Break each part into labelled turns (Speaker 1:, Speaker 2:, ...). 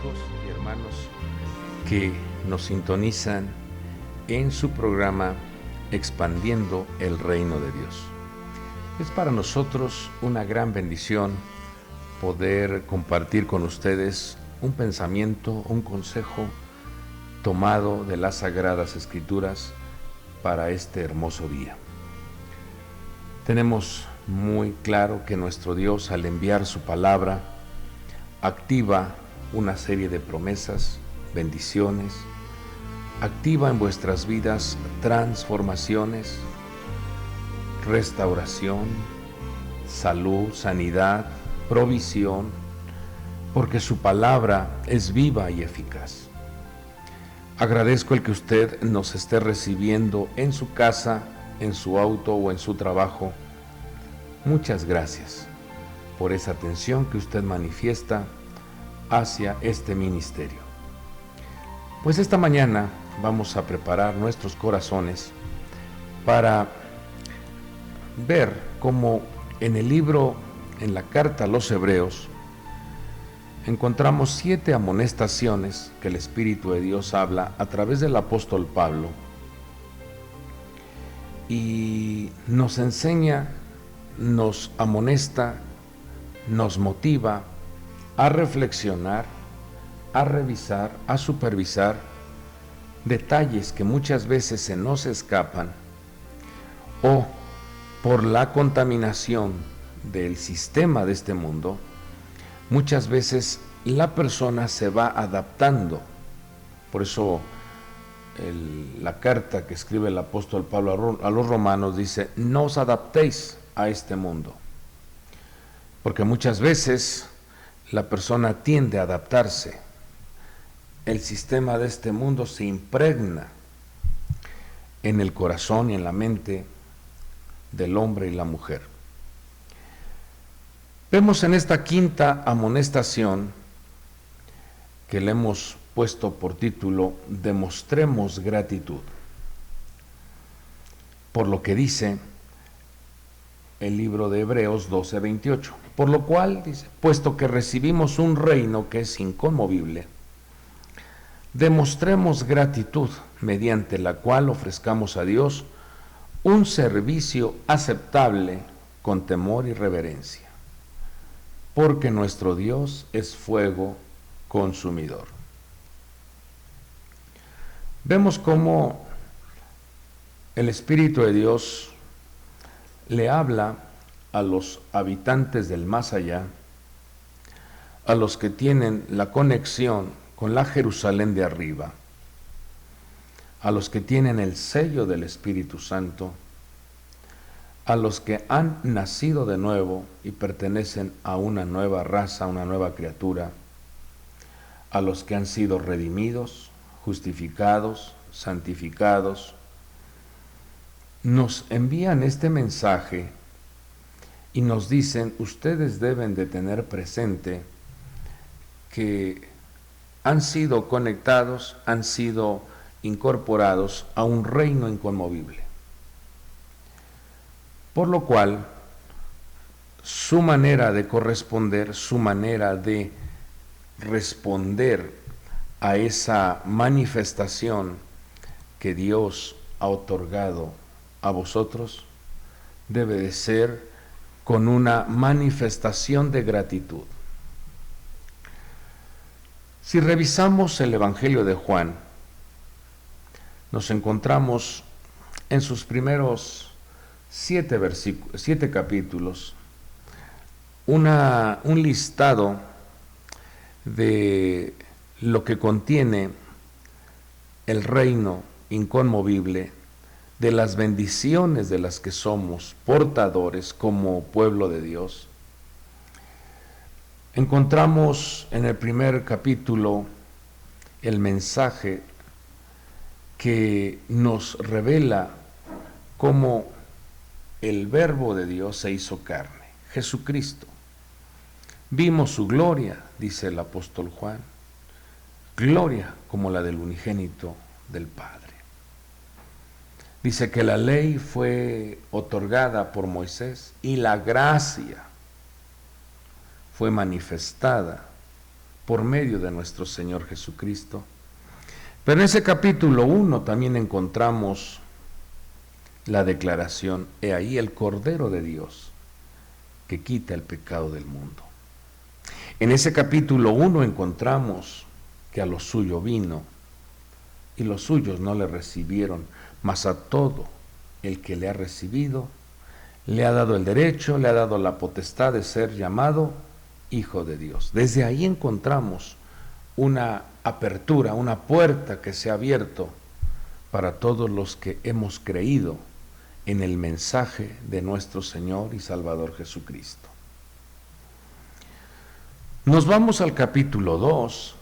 Speaker 1: amigos y hermanos que nos sintonizan en su programa Expandiendo el Reino de Dios. Es para nosotros una gran bendición poder compartir con ustedes un pensamiento, un consejo tomado de las Sagradas Escrituras para este hermoso día. Tenemos muy claro que nuestro Dios, al enviar su palabra, activa una serie de promesas, bendiciones, activa en vuestras vidas transformaciones, restauración, salud, sanidad, provisión, porque su palabra es viva y eficaz. Agradezco el que usted nos esté recibiendo en su casa, en su auto o en su trabajo. Muchas gracias por esa atención que usted manifiesta hacia este ministerio. Pues esta mañana vamos a preparar nuestros corazones para ver cómo en el libro, en la carta a los Hebreos, encontramos 7 amonestaciones que el Espíritu de Dios habla a través del apóstol Pablo y nos enseña, nos amonesta, nos motiva a reflexionar, a revisar, a supervisar detalles que muchas veces se nos escapan o por la contaminación del sistema de este mundo. Muchas veces la persona se va adaptando. Por eso la carta que escribe el apóstol Pablo a los romanos dice: no os adaptéis a este mundo, porque muchas veces la persona tiende a adaptarse. El sistema de este mundo se impregna en el corazón y en la mente del hombre y la mujer. Vemos en esta quinta amonestación, que le hemos puesto por título Demostremos gratitud, por lo que dice el libro de Hebreos 12:28. Por lo cual, dice, puesto que recibimos un reino que es inconmovible, demostremos gratitud, mediante la cual ofrezcamos a Dios un servicio aceptable con temor y reverencia, porque nuestro Dios es fuego consumidor. Vemos cómo el Espíritu de Dios le habla a los habitantes del más allá, a los que tienen la conexión con la Jerusalén de arriba, a los que tienen el sello del Espíritu Santo, a los que han nacido de nuevo y pertenecen a una nueva raza, una nueva criatura, a los que han sido redimidos, justificados, santificados. Nos envían este mensaje y nos dicen: ustedes deben de tener presente que han sido conectados, han sido incorporados a un reino inconmovible. Por lo cual, su manera de corresponder, su manera de responder a esa manifestación que Dios ha otorgado a vosotros, debe de ser con una manifestación de gratitud. Si revisamos el Evangelio de Juan, nos encontramos en sus primeros 7 capítulos un listado de lo que contiene el reino inconmovible, de las bendiciones de las que somos portadores como pueblo de Dios. Encontramos en el primer capítulo el mensaje que nos revela cómo el Verbo de Dios se hizo carne, Jesucristo. Vimos su gloria, dice el apóstol Juan, gloria como la del unigénito del Padre. Dice que la ley fue otorgada por Moisés y la gracia fue manifestada por medio de nuestro Señor Jesucristo. Pero en ese capítulo 1 también encontramos la declaración: he ahí el Cordero de Dios que quita el pecado del mundo. En ese capítulo 1 encontramos que a lo suyo vino y los suyos no le recibieron, mas a todo el que le ha recibido le ha dado el derecho, le ha dado la potestad de ser llamado Hijo de Dios. Desde ahí encontramos una apertura, una puerta que se ha abierto para todos los que hemos creído en el mensaje de nuestro Señor y Salvador Jesucristo. Nos vamos al capítulo 2,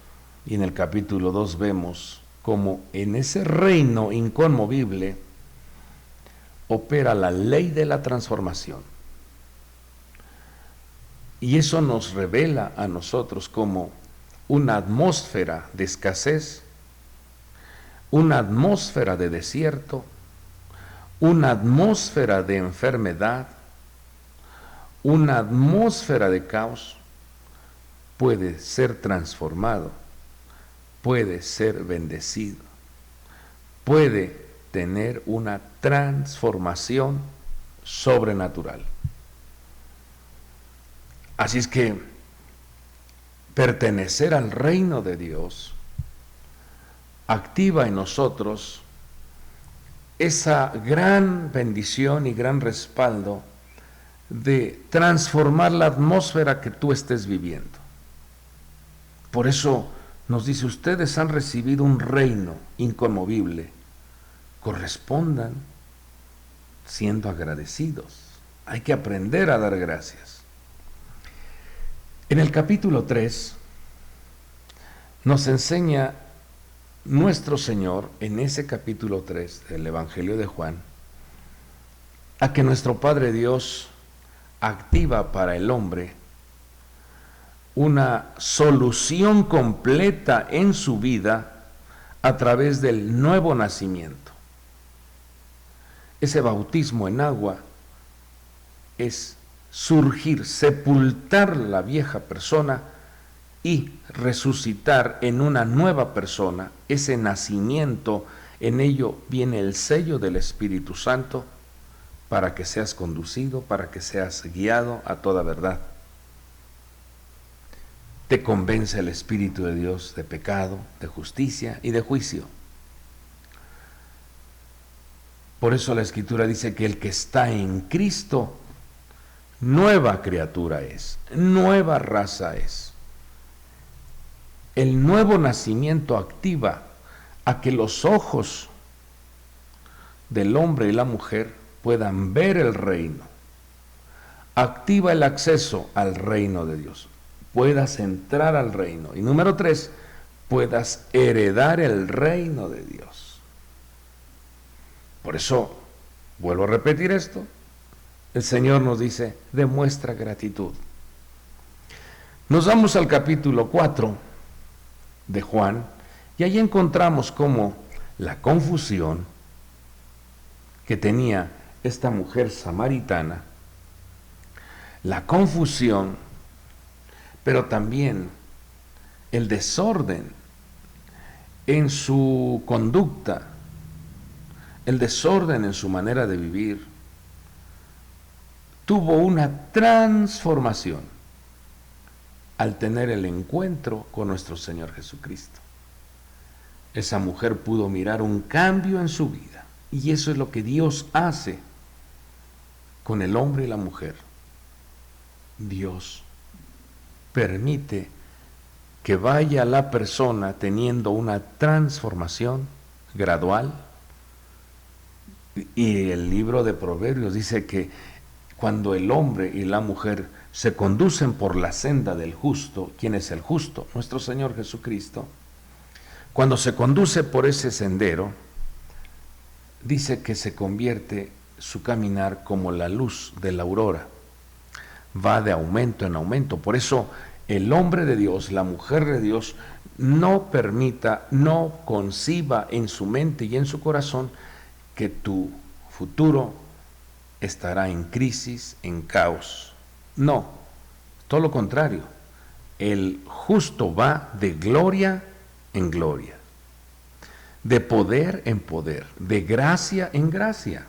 Speaker 1: y en el capítulo 2 vemos cómo en ese reino inconmovible opera la ley de la transformación. Y eso nos revela a nosotros como una atmósfera de escasez, una atmósfera de desierto, una atmósfera de enfermedad, una atmósfera de caos, puede ser transformado, puede ser bendecido, puede tener una transformación sobrenatural. Así es que pertenecer al reino de Dios activa en nosotros esa gran bendición y gran respaldo de transformar la atmósfera que tú estés viviendo. Por eso nos dice: ustedes han recibido un reino inconmovible, correspondan siendo agradecidos. Hay que aprender a dar gracias. En el capítulo 3 nos enseña nuestro Señor, en ese capítulo 3 del Evangelio de Juan, a que nuestro Padre Dios activa para el hombre una solución completa en su vida a través del nuevo nacimiento. Ese bautismo en agua es surgir, sepultar la vieja persona y resucitar en una nueva persona. Ese nacimiento, en ello viene el sello del Espíritu Santo para que seas conducido, para que seas guiado a toda verdad. Te convence el Espíritu de Dios de pecado, de justicia y de juicio. Por eso la Escritura dice que el que está en Cristo, nueva criatura es, nueva raza es. El nuevo nacimiento activa a que los ojos del hombre y la mujer puedan ver el reino. Activa el acceso al reino de Dios. Puedas entrar al reino. Y número 3, puedas heredar el reino de Dios. Por eso, vuelvo a repetir esto, el Señor nos dice: demuestra gratitud. Nos vamos al capítulo 4 de Juan, y ahí encontramos cómo la confusión que tenía esta mujer samaritana, la confusión, pero también el desorden en su conducta, el desorden en su manera de vivir, tuvo una transformación al tener el encuentro con nuestro Señor Jesucristo. Esa mujer pudo mirar un cambio en su vida, y eso es lo que Dios hace con el hombre y la mujer. Dios permite que vaya la persona teniendo una transformación gradual, y el libro de Proverbios dice que cuando el hombre y la mujer se conducen por la senda del justo, ¿quién es el justo? Nuestro Señor Jesucristo. Cuando se conduce por ese sendero, dice que se convierte su caminar como la luz de la aurora, va de aumento en aumento. Por eso el hombre de Dios, la mujer de Dios, no permita, no conciba en su mente y en su corazón que tu futuro estará en crisis, en caos. No, todo lo contrario. El justo va de gloria en gloria, de poder en poder, de gracia en gracia.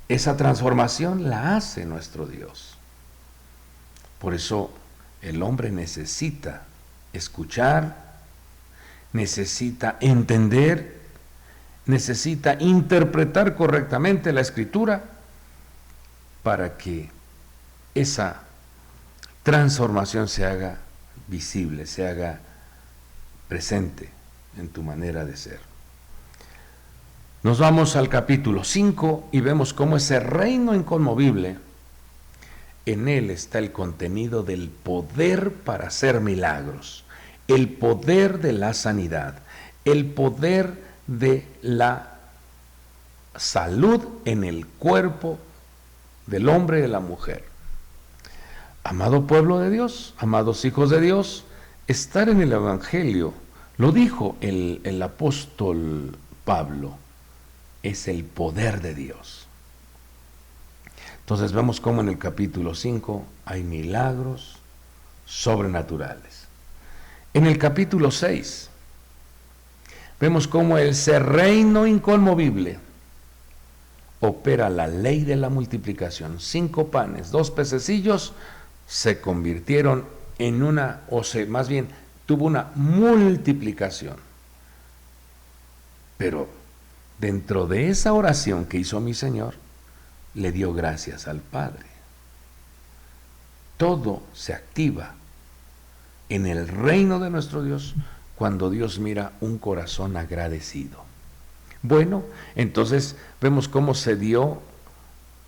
Speaker 1: Esa transformación la hace nuestro Dios. Por eso el hombre necesita escuchar, necesita entender, necesita interpretar correctamente la Escritura para que esa transformación se haga visible, se haga presente en tu manera de ser. Nos vamos al capítulo 5 y vemos cómo ese reino inconmovible, en él está el contenido del poder para hacer milagros, el poder de la sanidad, el poder de la salud en el cuerpo del hombre y de la mujer. Amado pueblo de Dios, amados hijos de Dios, estar en el Evangelio, lo dijo el apóstol Pablo, es el poder de Dios. Entonces vemos cómo en el capítulo 5 hay milagros sobrenaturales. En el capítulo 6 vemos cómo ese reino inconmovible opera la ley de la multiplicación. 5 panes, 2 pececillos se convirtieron en una, más bien tuvo una multiplicación. Pero dentro de esa oración que hizo mi Señor, le dio gracias al Padre. Todo se activa en el reino de nuestro Dios cuando Dios mira un corazón agradecido. Bueno, entonces vemos cómo se dio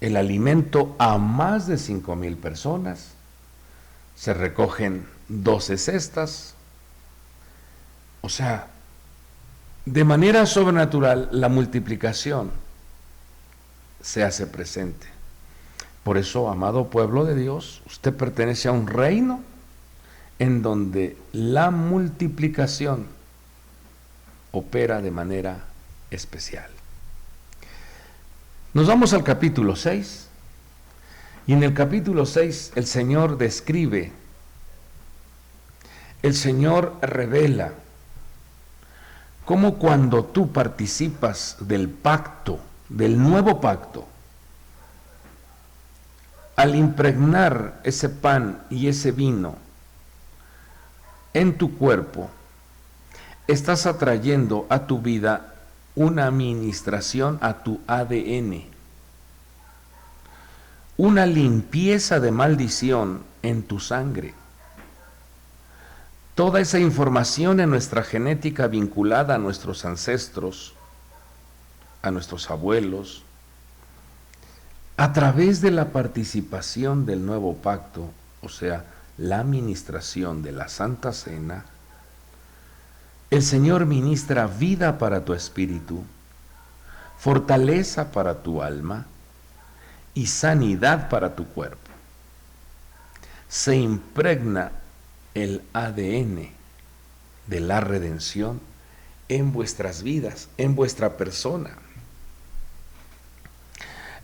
Speaker 1: el alimento a más de 5,000 personas. Se recogen 12 cestas. O sea, de manera sobrenatural la multiplicación se hace presente. Por eso, amado pueblo de Dios, usted pertenece a un reino en donde la multiplicación opera de manera especial. Nos vamos al capítulo 6, y en el capítulo 6 el Señor describe, el Señor revela cómo cuando tú participas del pacto, del nuevo pacto, al impregnar ese pan y ese vino en tu cuerpo, estás atrayendo a tu vida una administración a tu ADN, una limpieza de maldición en tu sangre. Toda esa información en nuestra genética vinculada a nuestros ancestros, a nuestros abuelos, a través de la participación del nuevo pacto, o sea, la administración de la Santa Cena, el Señor ministra vida para tu espíritu, fortaleza para tu alma y sanidad para tu cuerpo. Se impregna el ADN de la redención en vuestras vidas, en vuestra persona.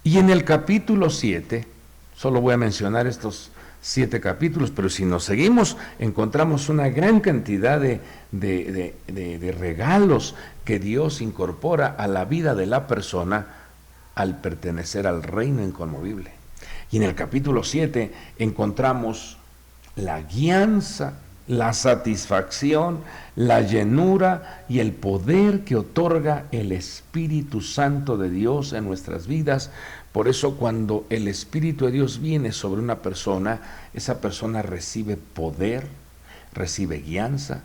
Speaker 1: Y en el capítulo 7, solo voy a mencionar estos 7 capítulos, pero si nos seguimos, encontramos una gran cantidad de regalos que Dios incorpora a la vida de la persona al pertenecer al reino inconmovible. Y en el capítulo 7 encontramos la guianza, la satisfacción, la llenura y el poder que otorga el Espíritu Santo de Dios en nuestras vidas. Por eso cuando el Espíritu de Dios viene sobre una persona, esa persona recibe poder, recibe guianza,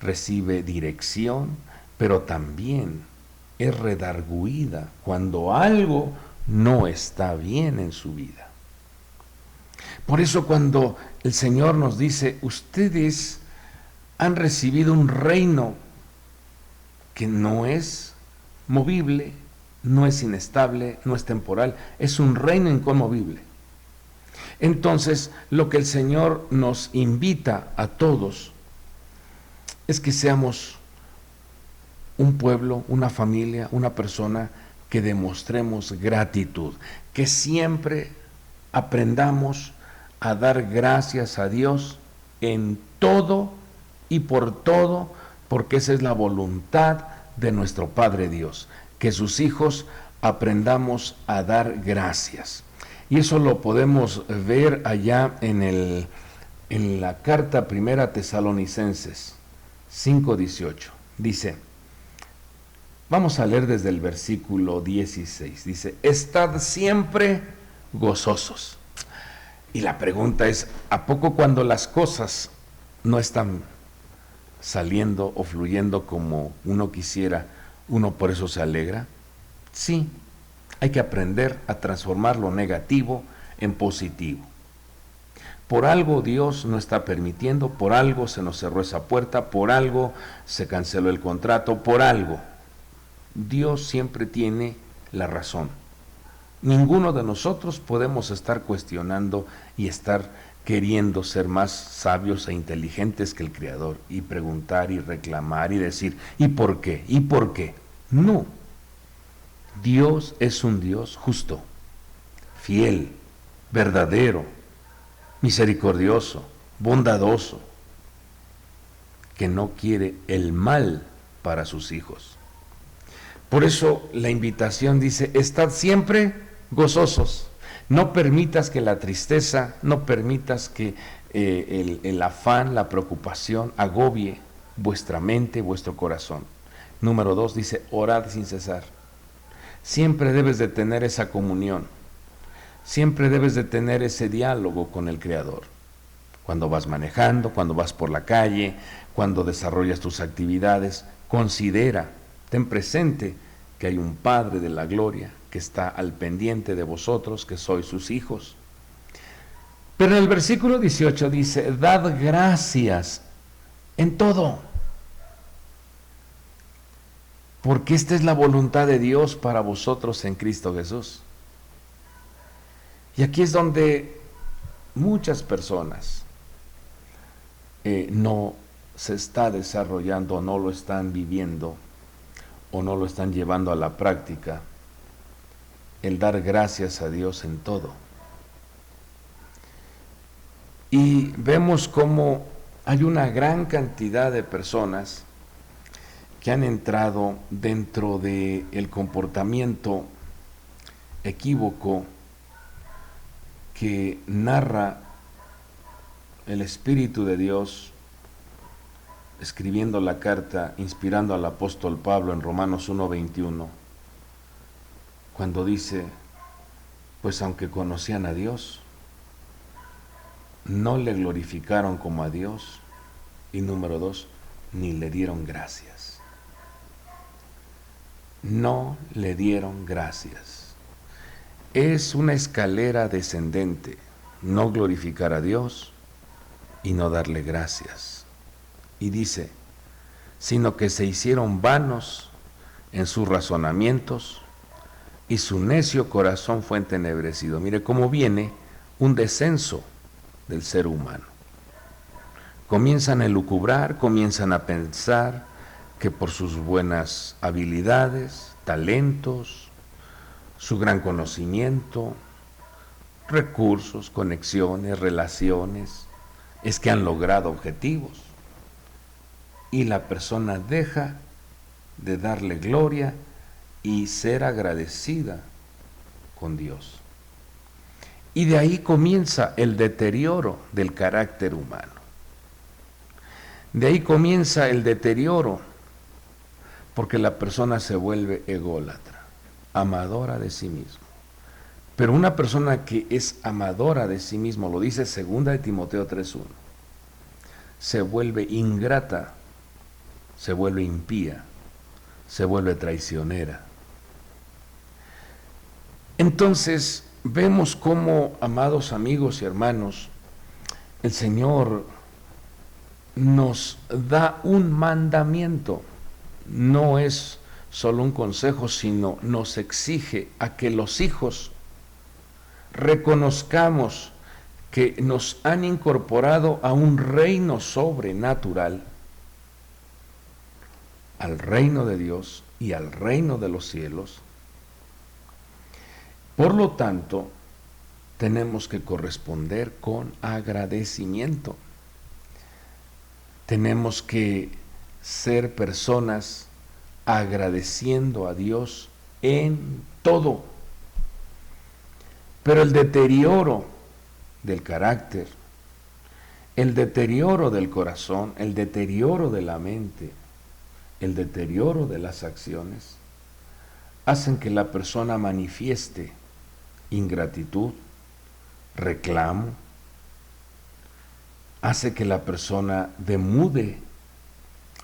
Speaker 1: recibe dirección, pero también es redarguida cuando algo no está bien en su vida. Por eso cuando el Señor nos dice, ustedes han recibido un reino que no es movible, no es inestable, no es temporal, es un reino inconmovible. Entonces, lo que el Señor nos invita a todos es que seamos un pueblo, una familia, una persona que demostremos gratitud, que siempre aprendamos a dar gracias a Dios en todo y por todo, porque esa es la voluntad de nuestro Padre Dios, que sus hijos aprendamos a dar gracias. Y eso lo podemos ver allá en la carta primera Tesalonicenses 5:18. Dice, vamos a leer desde el versículo 16. Dice, estad siempre gozosos. Y la pregunta es, ¿a poco cuando las cosas no están saliendo o fluyendo como uno quisiera, uno por eso se alegra? Sí, hay que aprender a transformar lo negativo en positivo. Por algo Dios no está permitiendo, por algo se nos cerró esa puerta, por algo se canceló el contrato, por algo. Dios siempre tiene la razón. Ninguno de nosotros podemos estar cuestionando y estar queriendo ser más sabios e inteligentes que el Creador y preguntar y reclamar y decir, ¿y por qué? ¿Y por qué? No. Dios es un Dios justo, fiel, verdadero, misericordioso, bondadoso, que no quiere el mal para sus hijos. Por eso la invitación dice, estad siempre gozosos. No permitas que la tristeza, no permitas que el afán, la preocupación agobie vuestra mente, vuestro corazón. Número 2 dice, orad sin cesar. Siempre debes de tener esa comunión. Siempre debes de tener ese diálogo con el Creador. Cuando vas manejando, cuando vas por la calle, cuando desarrollas tus actividades, considera, ten presente que hay un Padre de la gloria que está al pendiente de vosotros, que sois sus hijos. Pero en el versículo 18 dice, dad gracias en todo, porque esta es la voluntad de Dios para vosotros en Cristo Jesús. Y aquí es donde muchas personas no se está desarrollando, no lo están viviendo o no lo están llevando a la práctica, el dar gracias a Dios en todo. Y vemos cómo hay una gran cantidad de personas que han entrado dentro del comportamiento equívoco que narra el Espíritu de Dios escribiendo la carta, inspirando al apóstol Pablo en Romanos 1:21, cuando dice, pues aunque conocían a Dios, no le glorificaron como a Dios, y número 2, ni le dieron gracias. No le dieron gracias. Es una escalera descendente, no glorificar a Dios y no darle gracias. Y dice, sino que se hicieron vanos en sus razonamientos y su necio corazón fue entenebrecido. Mire cómo viene un descenso del ser humano. Comienzan a elucubrar, comienzan a pensar que por sus buenas habilidades, talentos, su gran conocimiento, recursos, conexiones, relaciones, es que han logrado objetivos. Y la persona deja de darle gloria y ser agradecida con Dios. Y de ahí comienza el deterioro del carácter humano. De ahí comienza el deterioro, porque la persona se vuelve ególatra, amadora de sí mismo. Pero una persona que es amadora de sí mismo, lo dice 2 de Timoteo 3:1, se vuelve ingrata, se vuelve impía, se vuelve traicionera. Entonces vemos cómo, amados amigos y hermanos, el Señor nos da un mandamiento. No es solo un consejo, sino nos exige a que los hijos reconozcamos que nos han incorporado a un reino sobrenatural, al reino de Dios y al reino de los cielos. Por lo tanto, tenemos que corresponder con agradecimiento. Tenemos que ser personas agradeciendo a Dios en todo. Pero el deterioro del carácter, el deterioro del corazón, el deterioro de la mente, el deterioro de las acciones, hacen que la persona manifieste ingratitud, reclamo, hace que la persona demude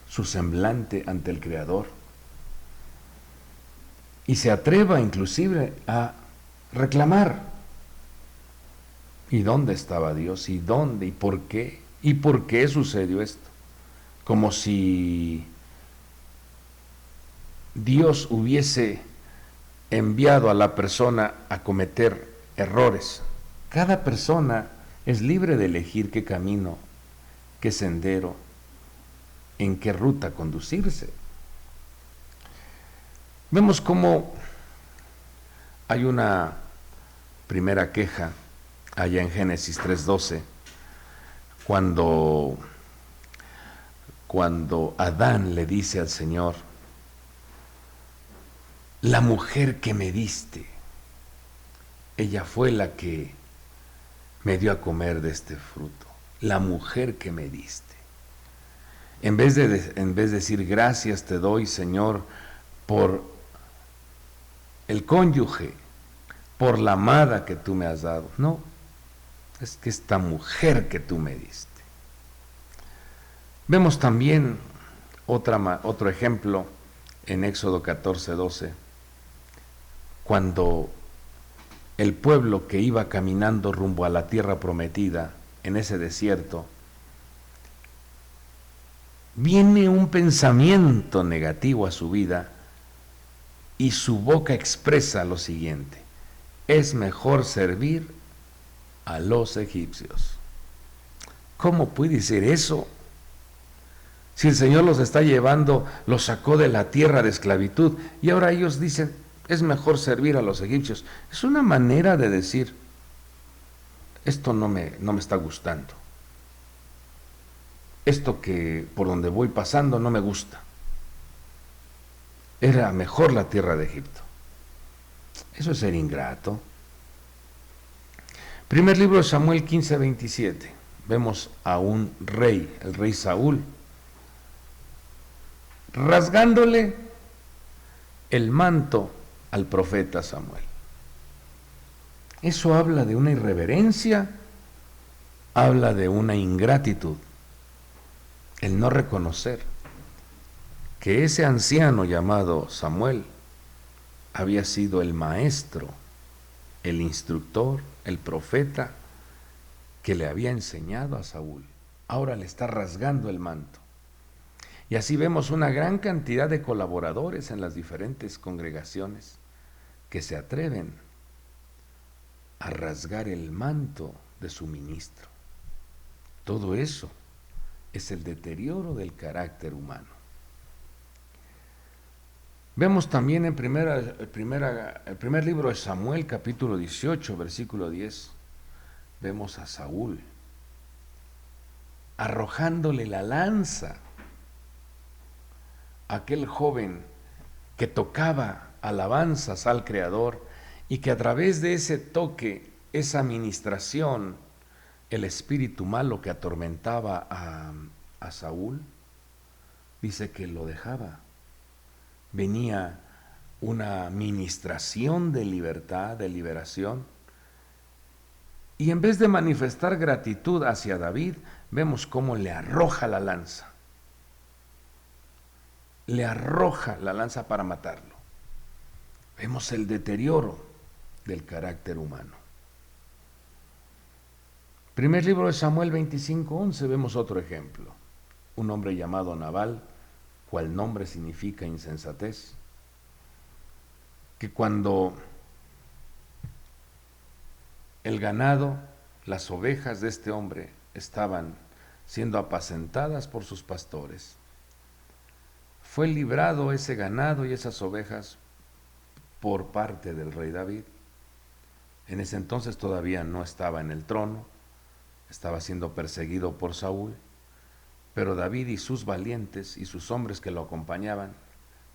Speaker 1: su semblante ante el Creador y se atreva inclusive a reclamar. ¿Y dónde estaba Dios? ¿Y dónde? ¿Y por qué? ¿Y por qué sucedió esto? Como si Dios hubiese enviado a la persona a cometer errores. Cada persona es libre de elegir qué camino, qué sendero, en qué ruta conducirse. Vemos cómo hay una primera queja allá en Génesis 3:12, cuando Adán le dice al Señor: la mujer que me diste, ella fue la que me dio a comer de este fruto. La mujer que me diste. En vez de decir gracias te doy, Señor, por el cónyuge, por la amada que tú me has dado. No, es que esta mujer que tú me diste. Vemos también otro ejemplo en Éxodo 14:12, cuando el pueblo que iba caminando rumbo a la tierra prometida en ese desierto, viene un pensamiento negativo a su vida y su boca expresa lo siguiente: es mejor servir a los egipcios. ¿Cómo puede ser eso? Si el Señor los está llevando, los sacó de la tierra de esclavitud y ahora ellos dicen, es mejor servir a los egipcios. Es una manera de decir, esto no me está gustando. Esto que por donde voy pasando no me gusta. Era mejor la tierra de Egipto. Eso es ser ingrato. Primer libro de Samuel 15:27. Vemos a un rey, el rey Saúl, rasgándole el manto al profeta Samuel. Eso habla de una irreverencia, habla de una ingratitud, el no reconocer que ese anciano llamado Samuel había sido el maestro, el instructor, el profeta que le había enseñado a Saúl. Ahora le está rasgando el manto. Y así vemos una gran cantidad de colaboradores en las diferentes congregaciones que se atreven a rasgar el manto de su ministro. Todo eso es el deterioro del carácter humano. Vemos también en el primer libro de Samuel, capítulo 18, versículo 10, vemos a Saúl arrojándole la lanza a aquel joven que tocaba alabanzas al Creador y que a través de ese toque, esa ministración, el espíritu malo que atormentaba a Saúl, dice que lo dejaba. Venía una ministración de libertad, de liberación, y en vez de manifestar gratitud hacia David, vemos cómo le arroja la lanza. Le arroja la lanza para matarlo. Vemos el deterioro del carácter humano. Primer libro de Samuel 25:11, vemos otro ejemplo. Un hombre llamado Nabal, cual nombre significa insensatez, que cuando el ganado, las ovejas de este hombre estaban siendo apacentadas por sus pastores, fue librado ese ganado y esas ovejas por parte del rey David. En ese entonces todavía no estaba en el trono, estaba siendo perseguido por Saúl, pero David y sus valientes y sus hombres que lo acompañaban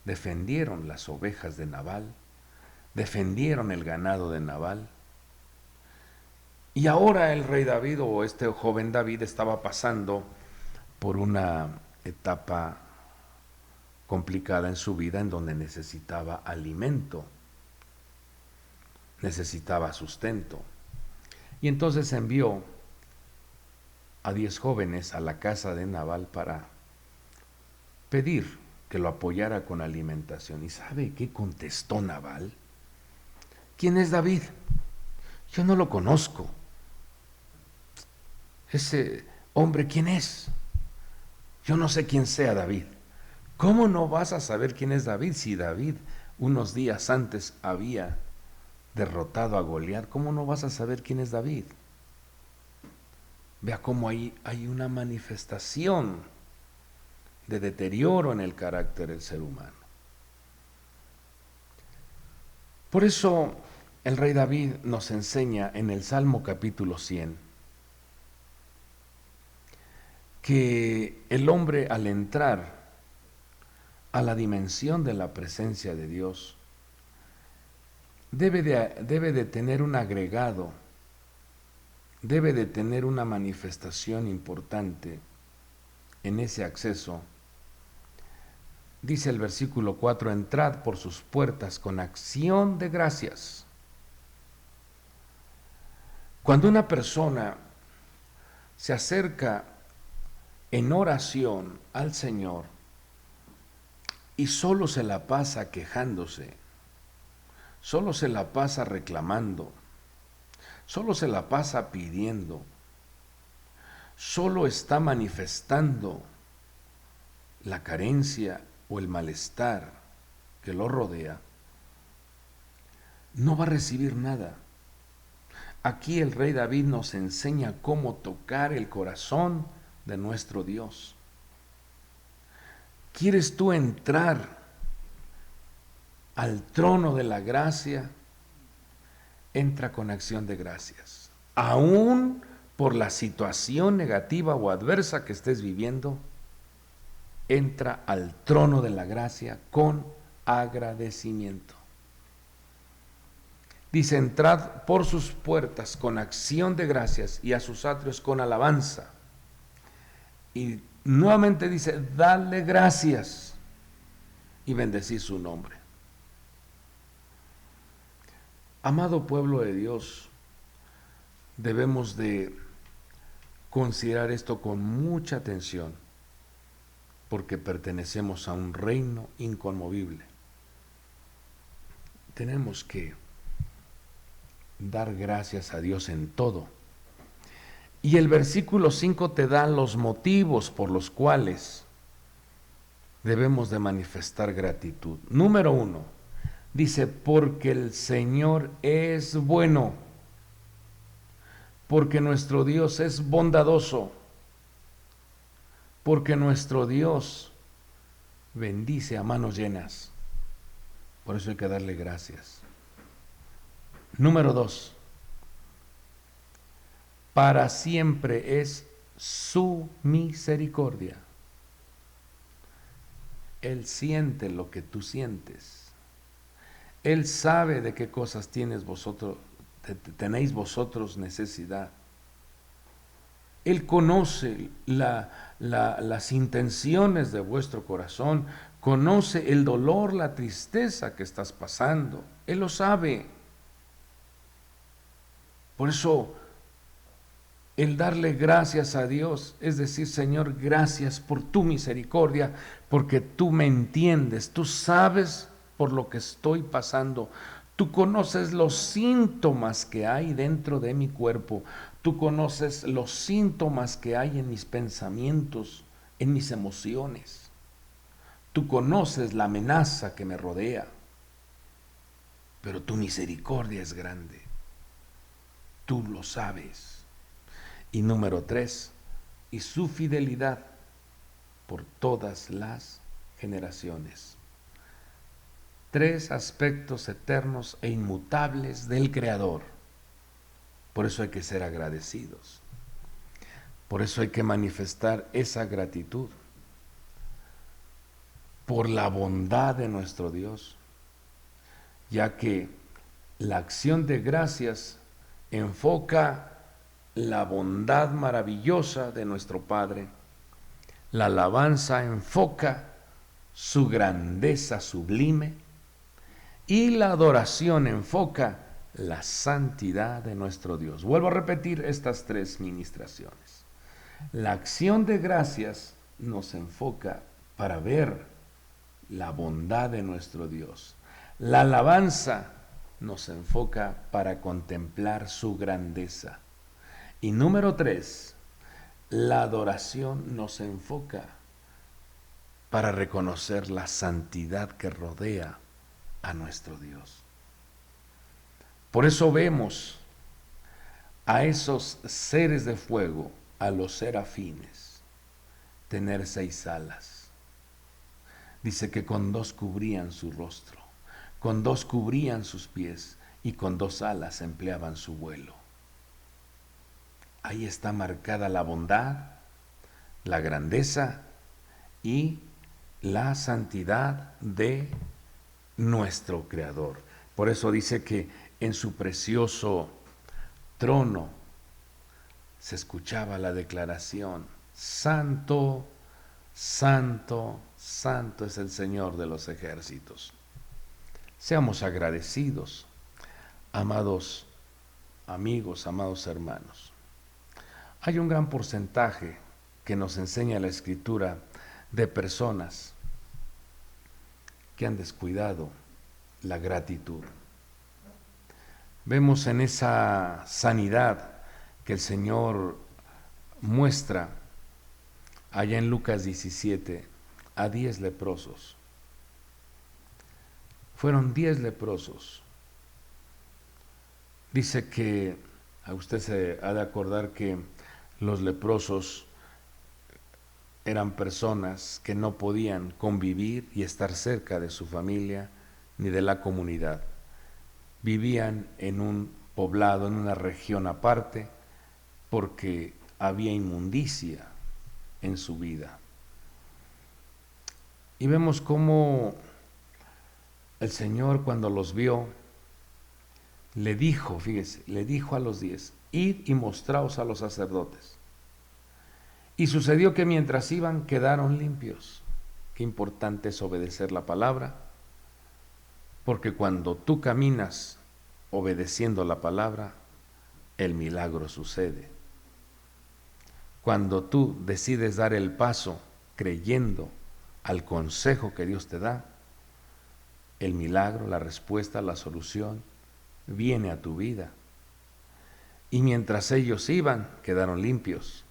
Speaker 1: defendieron las ovejas de Nabal, defendieron el ganado de Nabal. Y ahora el rey David, o este joven David, estaba pasando por una etapa complicada en su vida en donde necesitaba alimento, necesitaba sustento. Y entonces envió a 10 jóvenes a la casa de Nabal para pedir que lo apoyara con alimentación. ¿Y sabe qué contestó Nabal? ¿Quién es David? Yo no lo conozco. Ese hombre, ¿quién es? Yo no sé quién sea David. ¿Cómo no vas a saber quién es David si David unos días antes había derrotado a Goliat? ¿Cómo no vas a saber quién es David? Vea cómo hay una manifestación de deterioro en el carácter del ser humano. Por eso el rey David nos enseña en el Salmo capítulo 100 que el hombre, al entrar a la dimensión de la presencia de Dios, debe de tener un agregado, debe de tener una manifestación importante en ese acceso. Dice el versículo 4: entrad por sus puertas con acción de gracias. Cuando una persona se acerca en oración al Señor y solo se la pasa quejándose, solo se la pasa reclamando, solo se la pasa pidiendo, solo está manifestando la carencia o el malestar que lo rodea, no va a recibir nada. Aquí el rey David nos enseña cómo tocar el corazón de nuestro Dios. ¿Quieres tú entrar al trono de la gracia? Entra con acción de gracias. Aún por la situación negativa o adversa que estés viviendo, entra al trono de la gracia con agradecimiento. Dice: entrad por sus puertas con acción de gracias y a sus atrios con alabanza. Y nuevamente dice: dadle gracias y bendecid su nombre. Amado pueblo de Dios, debemos de considerar esto con mucha atención, porque pertenecemos a un reino inconmovible. Tenemos que dar gracias a Dios en todo. Y el versículo 5 te da los motivos por los cuales debemos de manifestar gratitud. Número 1, dice: porque el Señor es bueno, porque nuestro Dios es bondadoso, porque nuestro Dios bendice a manos llenas. Por eso hay que darle gracias. Número 2, para siempre es su misericordia. Él siente lo que tú sientes. Él sabe de qué cosas tenéis vosotros necesidad. Él conoce las intenciones de vuestro corazón, conoce el dolor, la tristeza que estás pasando. Él lo sabe. Por eso, el darle gracias a Dios es decir: Señor, gracias por tu misericordia, porque tú me entiendes, tú sabes por lo que estoy pasando, tú conoces los síntomas que hay dentro de mi cuerpo, tú conoces los síntomas que hay en mis pensamientos, en mis emociones, tú conoces la amenaza que me rodea, pero tu misericordia es grande, tú lo sabes. Y número 3, y su fidelidad por todas las generaciones. 3 aspectos eternos e inmutables del Creador. Por eso hay que ser agradecidos. Por eso hay que manifestar esa gratitud por la bondad de nuestro Dios, ya que la acción de gracias enfoca la bondad maravillosa de nuestro Padre. La alabanza enfoca su grandeza sublime y la adoración enfoca la santidad de nuestro Dios. Vuelvo a repetir estas tres ministraciones. La acción de gracias nos enfoca para ver la bondad de nuestro Dios. La alabanza nos enfoca para contemplar su grandeza. Y número 3, la adoración nos enfoca para reconocer la santidad que rodea a nuestro Dios. Por eso vemos a esos seres de fuego, a los serafines, tener 6 alas. Dice que con 2 cubrían su rostro, con 2 cubrían sus pies y con 2 alas empleaban su vuelo. Ahí está marcada la bondad, la grandeza y la santidad de nuestro Creador. Por eso dice que en su precioso trono se escuchaba la declaración: Santo, Santo, Santo es el Señor de los ejércitos. Seamos agradecidos, amados amigos, amados hermanos. Hay un gran porcentaje que nos enseña la Escritura de personas que han descuidado la gratitud. Vemos en esa sanidad que el Señor muestra allá en Lucas 17 a 10 leprosos. Fueron 10 leprosos. Dice que, a usted se ha de acordar que los leprosos eran personas que no podían convivir y estar cerca de su familia ni de la comunidad. Vivían en un poblado, en una región aparte, porque había inmundicia en su vida. Y vemos cómo el Señor, cuando los vio, le dijo, fíjese, le dijo a los 10, id y mostraos a los sacerdotes. Y sucedió que mientras iban quedaron limpios. Qué importante es obedecer la palabra, porque cuando tú caminas obedeciendo la palabra, el milagro sucede. Cuando tú decides dar el paso creyendo al consejo que Dios te da, el milagro, la respuesta, la solución viene a tu vida. Y mientras ellos iban, quedaron limpios.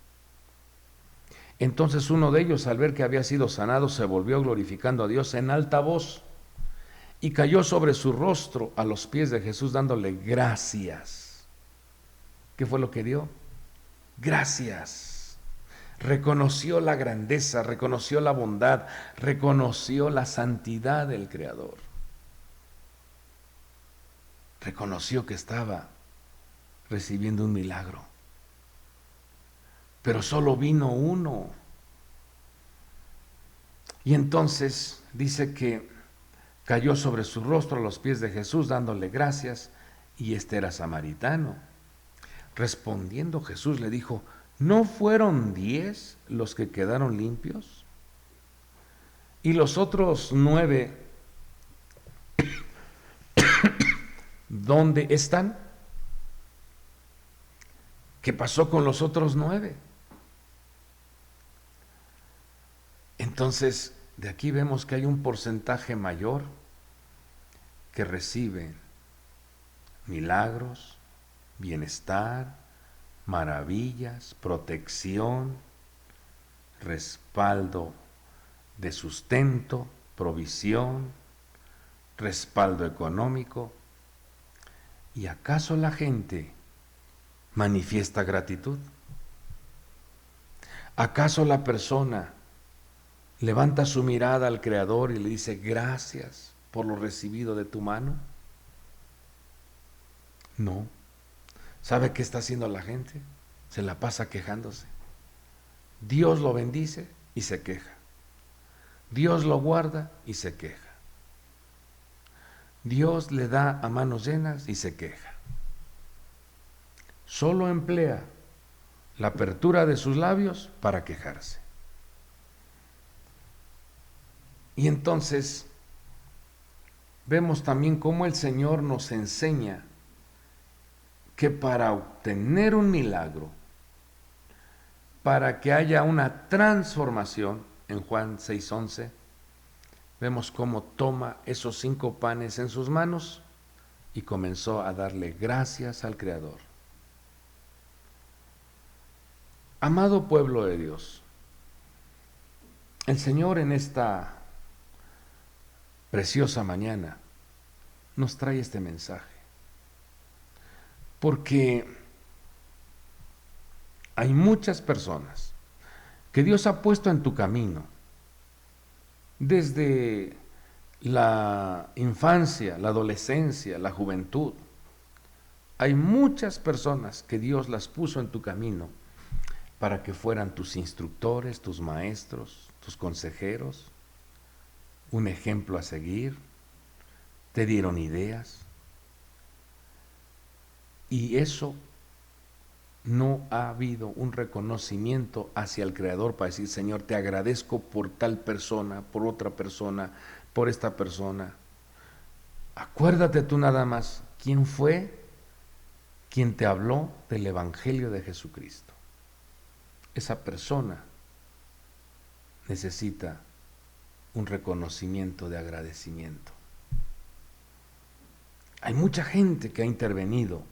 Speaker 1: Entonces uno de ellos, al ver que había sido sanado, se volvió glorificando a Dios en alta voz y cayó sobre su rostro a los pies de Jesús dándole gracias. ¿Qué fue lo que dio? Gracias. Reconoció la grandeza, reconoció la bondad, reconoció la santidad del Creador. Reconoció que estaba recibiendo un milagro. Pero solo vino uno. Y entonces dice que cayó sobre su rostro a los pies de Jesús dándole gracias, y este era samaritano. Respondiendo Jesús le dijo: ¿no fueron 10 los que quedaron limpios? ¿Y los otros 9 dónde están? ¿Qué pasó con los otros 9? Entonces, de aquí vemos que hay un porcentaje mayor que recibe milagros, bienestar, maravillas, protección, respaldo de sustento, provisión, respaldo económico. ¿Y acaso la gente manifiesta gratitud? ¿Acaso la persona levanta su mirada al Creador y le dice: gracias por lo recibido de tu mano? No, ¿Sabe qué está haciendo la gente? Se la pasa quejándose. Dios lo bendice y se queja. Dios lo guarda y se queja. Dios le da a manos llenas y se queja. Solo emplea la apertura de sus labios para quejarse. Y entonces vemos también cómo el Señor nos enseña que para obtener un milagro, para que haya una transformación, en Juan 6:11, vemos cómo toma esos 5 panes en sus manos y comenzó a darle gracias al Creador. Amado pueblo de Dios, el Señor en esta preciosa mañana nos trae este mensaje, porque hay muchas personas que Dios ha puesto en tu camino desde la infancia, la adolescencia, la juventud. Hay muchas personas que Dios las puso en tu camino para que fueran tus instructores, tus maestros, tus consejeros, un ejemplo a seguir, te dieron ideas. Y eso no ha habido un reconocimiento hacia el Creador para decir, Señor, te agradezco por tal persona, por otra persona, por esta persona. Acuérdate tú nada más, ¿quién fue quien te habló del Evangelio de Jesucristo? Esa persona necesita un reconocimiento de agradecimiento. Hay mucha gente que ha intervenido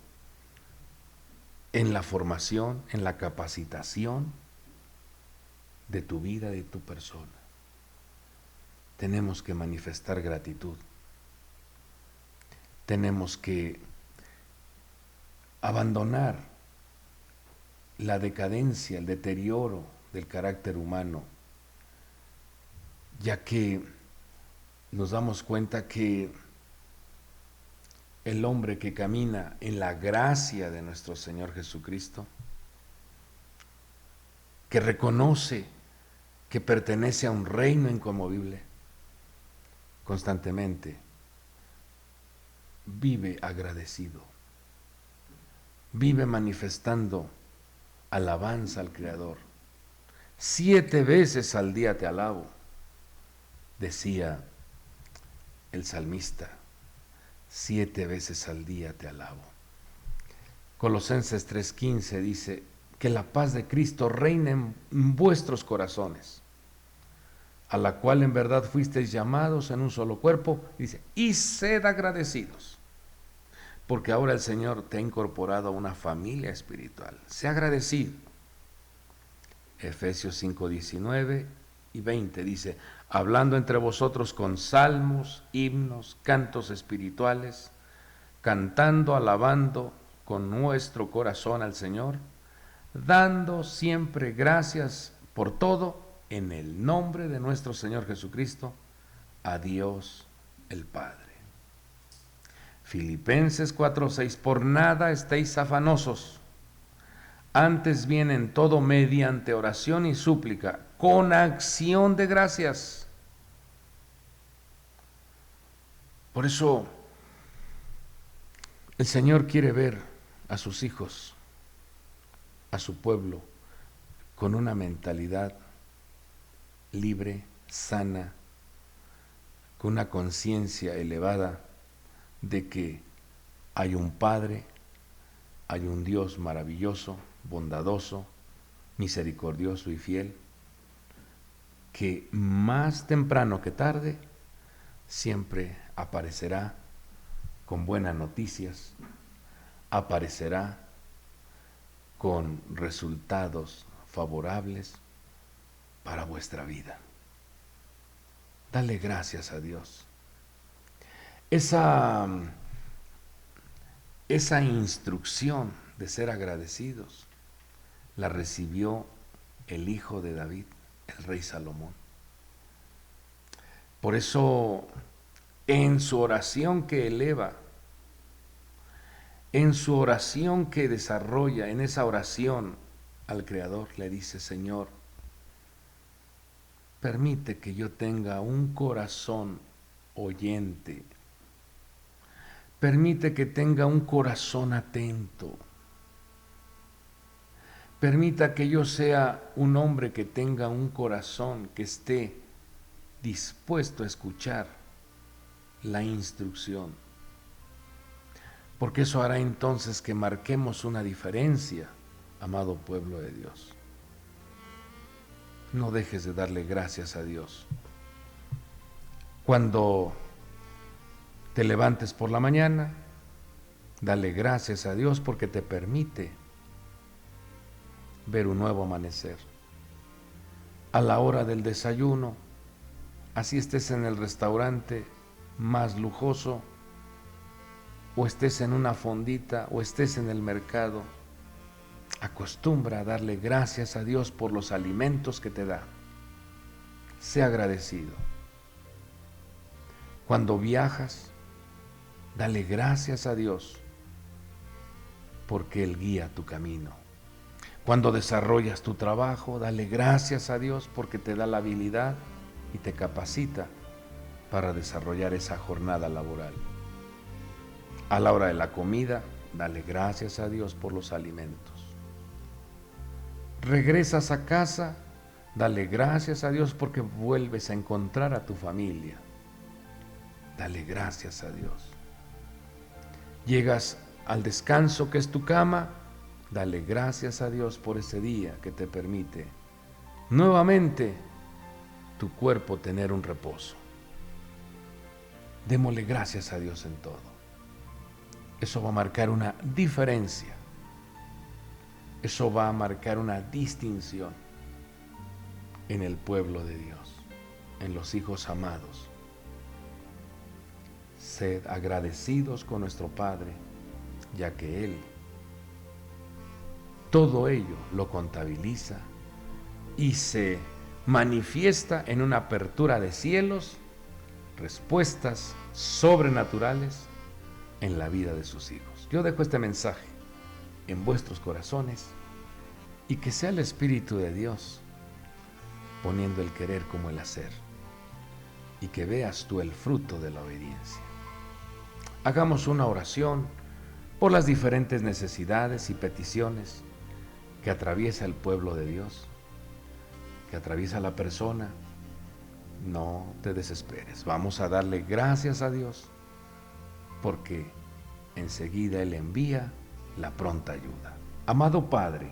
Speaker 1: en la formación, en la capacitación de tu vida, de tu persona. Tenemos que manifestar gratitud. Tenemos que abandonar la decadencia, el deterioro del carácter humano, ya que nos damos cuenta que el hombre que camina en la gracia de nuestro Señor Jesucristo, que reconoce que pertenece a un reino inconmovible, constantemente vive agradecido, vive manifestando alabanza al Creador. 7 veces al día te alabo, decía el salmista. 7 veces al día te alabo. Colosenses 3:15 dice, que la paz de Cristo reine en vuestros corazones, a la cual en verdad fuisteis llamados en un solo cuerpo, dice, y sed agradecidos, porque ahora el Señor te ha incorporado a una familia espiritual. Sé agradecido. Efesios 5:19 y 20 dice, hablando entre vosotros con salmos, himnos, cantos espirituales, cantando, alabando con nuestro corazón al Señor, dando siempre gracias por todo en el nombre de nuestro Señor Jesucristo, a Dios el Padre. Filipenses 4:6, por nada estéis afanosos, antes bien en todo mediante oración y súplica, con acción de gracias. Por eso el Señor quiere ver a sus hijos, a su pueblo, con una mentalidad libre, sana, con una conciencia elevada de que hay un Padre, hay un Dios maravilloso, bondadoso, misericordioso y fiel, que más temprano que tarde siempre aparecerá con buenas noticias, aparecerá con resultados favorables para vuestra vida. Dale gracias a Dios. Esa instrucción de ser agradecidos la recibió el hijo de David, el rey Salomón. Por eso, en su oración que eleva, en su oración que desarrolla, en esa oración al Creador, le dice: Señor, permite que yo tenga un corazón oyente, permite que tenga un corazón atento, permita que yo sea un hombre que tenga un corazón que esté dispuesto a escuchar la instrucción, porque eso hará entonces que marquemos una diferencia, amado pueblo de Dios. No dejes de darle gracias a Dios. Cuando te levantes por la mañana, dale gracias a Dios porque te permite ver un nuevo amanecer. A la hora del desayuno, así estés en el restaurante más lujoso, o estés en una fondita, o estés en el mercado, acostumbra a darle gracias a Dios por los alimentos que te da. Sé agradecido. Cuando viajas, dale gracias a Dios porque Él guía tu camino. Cuando desarrollas tu trabajo, dale gracias a Dios porque te da la habilidad y te capacita para desarrollar esa jornada laboral. A la hora de la comida, dale gracias a Dios por los alimentos. Regresas a casa, dale gracias a Dios porque vuelves a encontrar a tu familia. Dale gracias a Dios. Llegas al descanso que es tu cama, dale gracias a Dios por ese día que te permite nuevamente tu cuerpo tener un reposo. Démosle gracias a Dios en todo. Eso va a marcar una diferencia. Eso va a marcar una distinción en el pueblo de Dios, en los hijos amados. Sed agradecidos con nuestro Padre, ya que Él todo ello lo contabiliza y se manifiesta en una apertura de cielos, respuestas sobrenaturales en la vida de sus hijos. Yo dejo este mensaje en vuestros corazones y que sea el Espíritu de Dios poniendo el querer como el hacer y que veas tú el fruto de la obediencia. Hagamos una oración por las diferentes necesidades y peticiones que atraviesa el pueblo de Dios, que atraviesa la persona. No te desesperes, vamos a darle gracias a Dios porque enseguida Él envía la pronta ayuda. Amado Padre,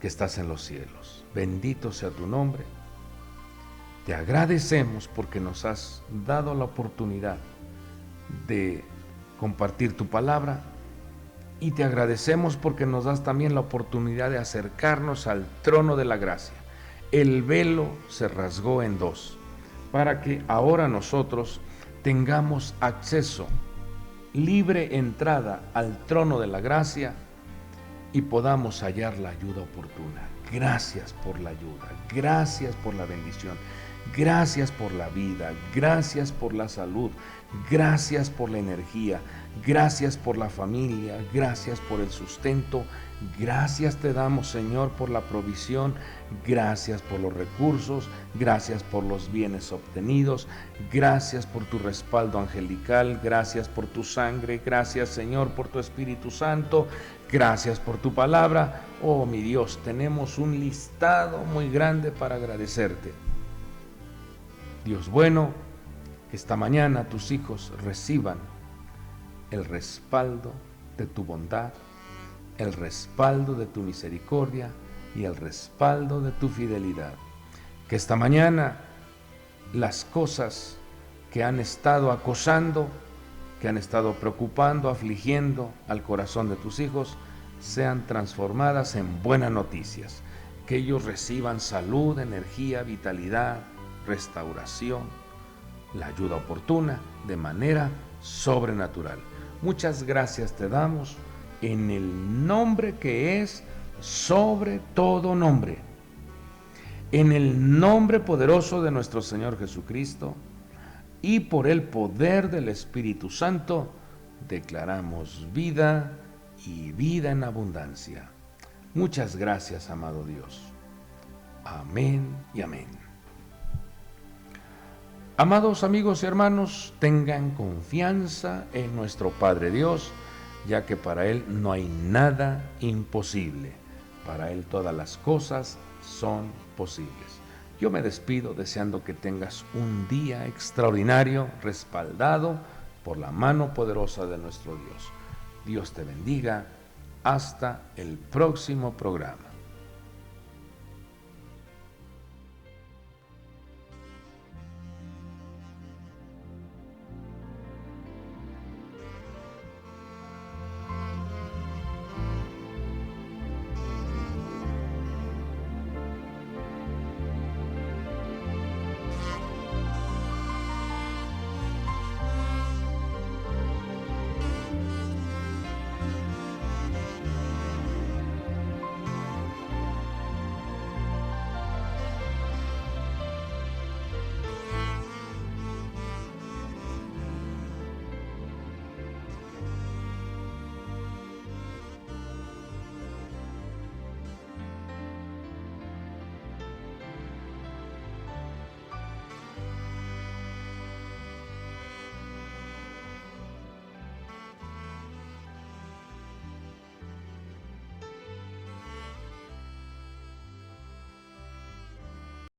Speaker 1: que estás en los cielos, bendito sea tu nombre. Te agradecemos porque nos has dado la oportunidad de compartir tu palabra y te agradecemos porque nos das también la oportunidad de acercarnos al trono de la gracia. El velo se rasgó en dos para que ahora nosotros tengamos acceso, libre entrada al trono de la gracia y podamos hallar la ayuda oportuna. Gracias por la ayuda, gracias por la bendición, gracias por la vida, gracias por la salud, gracias por la energía, gracias por la familia, gracias por el sustento, gracias te damos, Señor, por la provisión, gracias por los recursos, gracias por los bienes obtenidos, gracias por tu respaldo angelical, gracias por tu sangre, gracias, Señor, por tu Espíritu Santo, gracias por tu palabra. Oh, mi Dios, tenemos un listado muy grande para agradecerte. Dios bueno, que esta mañana tus hijos reciban el respaldo de tu bondad, el respaldo de tu misericordia y el respaldo de tu fidelidad. Que esta mañana las cosas que han estado acosando, que han estado preocupando, afligiendo al corazón de tus hijos, sean transformadas en buenas noticias. Que ellos reciban salud, energía, vitalidad, restauración, la ayuda oportuna de manera sobrenatural. Muchas gracias te damos en el nombre que es sobre todo nombre, en el nombre poderoso de nuestro Señor Jesucristo y por el poder del Espíritu Santo. declaramos vida y vida en abundancia. Muchas gracias, amado Dios. Amén y amén. Amados amigos y hermanos, tengan confianza en nuestro Padre Dios, ya que para Él no hay nada imposible. Para Él todas las cosas son posibles. Yo me despido deseando que tengas un día extraordinario, respaldado por la mano poderosa de nuestro Dios. Dios te bendiga. Hasta el próximo programa.